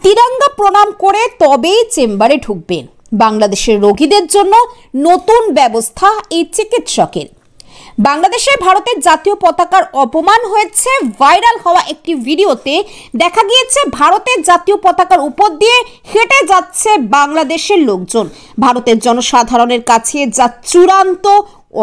তিরঙ্গা প্রণাম করে তবেই চেম্বারে ঢুকবেন। বাংলাদেশের রোগীদের জন্য নতুন ব্যবস্থা এই চিকিৎসকের। বাংলাদেশে ভারতের জাতীয় পতাকার অপমান হয়েছে। ভাইরাল হওয়া একটি ভিডিওতে দেখা গিয়েছে ভারতের জাতীয় পতাকার উপর দিয়ে হেঁটে যাচ্ছে বাংলাদেশের লোকজন। ভারতের জনসাধারণের কাছে যা চূড়ান্ত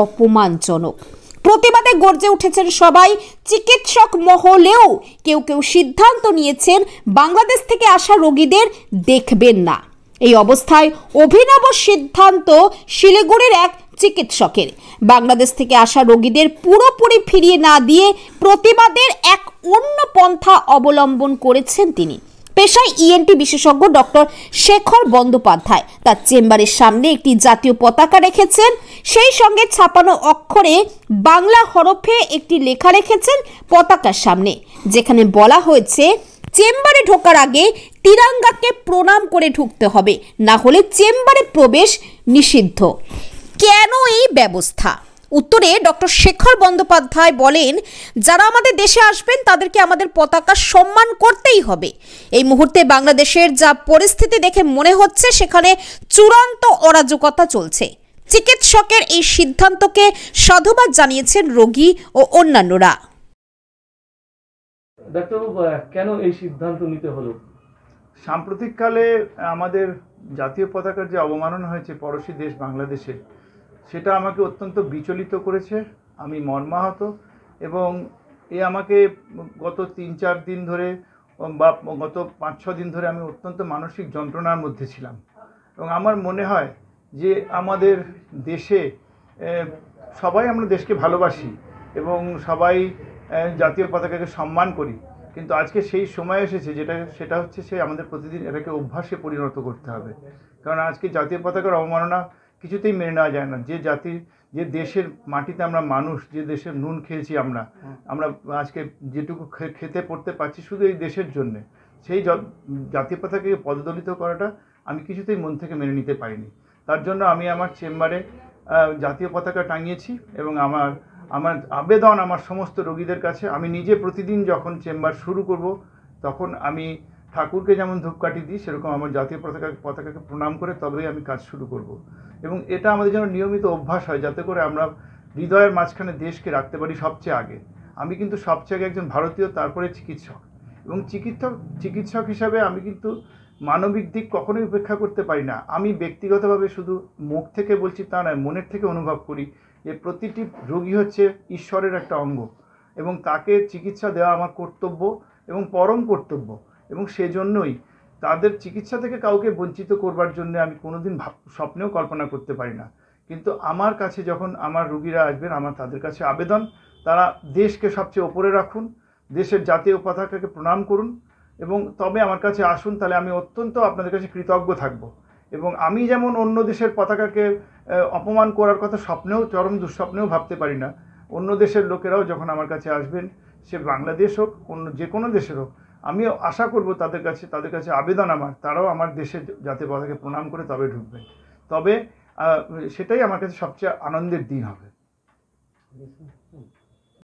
অপমানজনক। প্রতিবাদে গর্জে উঠেছেন সবাই। চিকিৎসক মহলেও কেউ কেউ সিদ্ধান্ত নিয়েছেন বাংলাদেশ থেকে আসা রোগীদের দেখবেন না। এই অবস্থায় অভিনব সিদ্ধান্ত শিলিগুড়ির এক চিকিৎসকের। বাংলাদেশ থেকে আসা রোগীদের পুরোপুরি ফিরিয়ে না দিয়ে প্রতিবাদের এক অন্য পন্থা অবলম্বন করেছেন তিনি। পেশায় ইএনটি বিশেষজ্ঞ ডক্টর শেখর বন্দ্যোপাধ্যায় তার চেম্বারের সামনে একটি জাতীয় পতাকা রেখেছেন। সেই সঙ্গে ছাপানো অক্ষরে বাংলা হরফে একটি লেখা রেখেছেন পতাকার সামনে, যেখানে বলা হয়েছে চেম্বারে ঢোকার আগে তিরঙ্গাকে প্রণাম করে ঢুকতে হবে, না হলে চেম্বারে প্রবেশ নিষিদ্ধ। কেন এই ব্যবস্থা? উত্তরে ডক্টর শেখর বন্দ্যোপাধ্যায় বলেন, যারা আমাদের দেশে আসবেন তাদেরকে আমাদের পতাকা সম্মান করতেই হবে। এই মুহূর্তে বাংলাদেশের যা পরিস্থিতি দেখে মনে হচ্ছে সেখানে চূড়ান্ত অরাজকতা চলছে। চিকিৎসকের এই সিদ্ধান্তকে সাধুবাদ জানিয়েছেন রোগী ও অন্যান্যরা। ডাক্তারবাবু, কেন এই সিদ্ধান্ত নিতে হলো? সাম্প্রতিককালে আমাদের জাতীয় পতাকার যে অবমাননা হয়েছে পড়োশী দেশ বাংলাদেশে, সেটা আমাকে অত্যন্ত বিচলিত করেছে। আমি মর্মাহত এবং আমাকে গত 3-4 দিন ধরে বা গত 5-6 দিন ধরে আমি অত্যন্ত মানসিক যন্ত্রণার মধ্যে ছিলাম। এবং আমার মনে হয় যে আমাদের দেশে সবাই আমরা দেশকে ভালোবাসি এবং সবাই জাতীয় পতাকাকে সম্মান করি, কিন্তু আজকে সেই সময় এসেছে সেটা হচ্ছে আমাদের প্রতিদিন এটাকে অভ্যাসে পরিণত করতে হবে। কারণ আজকে জাতীয় পতাকার অবমাননা কিছুতেই মেনে নেওয়া যায় না। যে দেশের মাটিতে আমরা মানুষ, যে দেশের নুন খেয়েছি আমরা আজকে যেটুকু খেতে পড়তে পারছি শুধু এই দেশের জন্যে, সেই জাতীয় পতাকাকে পদদলিত করাটা আমি কিছুতেই মন থেকে মেনে নিতে পারিনি। তার জন্য আমি আমার চেম্বারে জাতীয় পতাকা টাঙিয়েছি এবং আমার আবেদন আমার সমস্ত রোগীদের কাছে, আমি নিজে প্রতিদিন যখন চেম্বার শুরু করব তখন আমি ঠাকুরকে যেমন ধূপকাঠি দিই, সেরকম আমার জাতীয় পতাকাকে প্রণাম করে তবেই আমি কাজ শুরু করব। এবং এটা আমাদের যেন নিয়মিত অভ্যাস হয়, যাতে করে আমরা হৃদয়ের মাঝখানে দেশকে রাখতে পারি সবচেয়ে আগে। আমি কিন্তু সবচেয়ে আগে একজন ভারতীয়, তারপরে চিকিৎসক। এবং চিকিৎসক হিসাবে আমি কিন্তু মানবিক দিক কখনোই উপেক্ষা করতে পারি না। আমি ব্যক্তিগতভাবে শুধু মুখ থেকে বলছি তা নয়, মনের থেকে অনুভব করি যে প্রতিটি রোগী হচ্ছে ঈশ্বরের একটা অঙ্গ এবং তাকে চিকিৎসা দেওয়া আমার কর্তব্য এবং পরম কর্তব্য। এবং সেজন্যই তাদের চিকিৎসা থেকে কাউকে বঞ্চিত করবার জন্য আমি কোনোদিন স্বপ্নেও কল্পনা করতে পারি না। কিন্তু আমার কাছে যখন আমার রোগীরা আসবেন, আমার তাদের কাছে আবেদন, তারা দেশকে সবচেয়ে ওপরে রাখুন, দেশের জাতীয় পতাকাকে প্রণাম করুন এবং তবে আমার কাছে আসুন। তাহলে আমি অত্যন্ত আপনাদের কাছে কৃতজ্ঞ থাকব। এবং আমি যেমন অন্য দেশের পতাকাকে অপমান করার কথা স্বপ্নেও, চরম দুঃস্বপ্নেও ভাবতে পারি না, অন্য দেশের লোকেরাও যখন আমার কাছে আসবেন, সে বাংলাদেশ হোক অন্য যে কোনো দেশের হোক, আমিও আশা করব তাদের কাছে আবেদন তারাও আমার দেশের জাতীয় পতাকাকে প্রণাম করে তবে ঢুকবেন। তবে সেটাই আমার কাছে সবচেয়ে আনন্দের দিন হবে।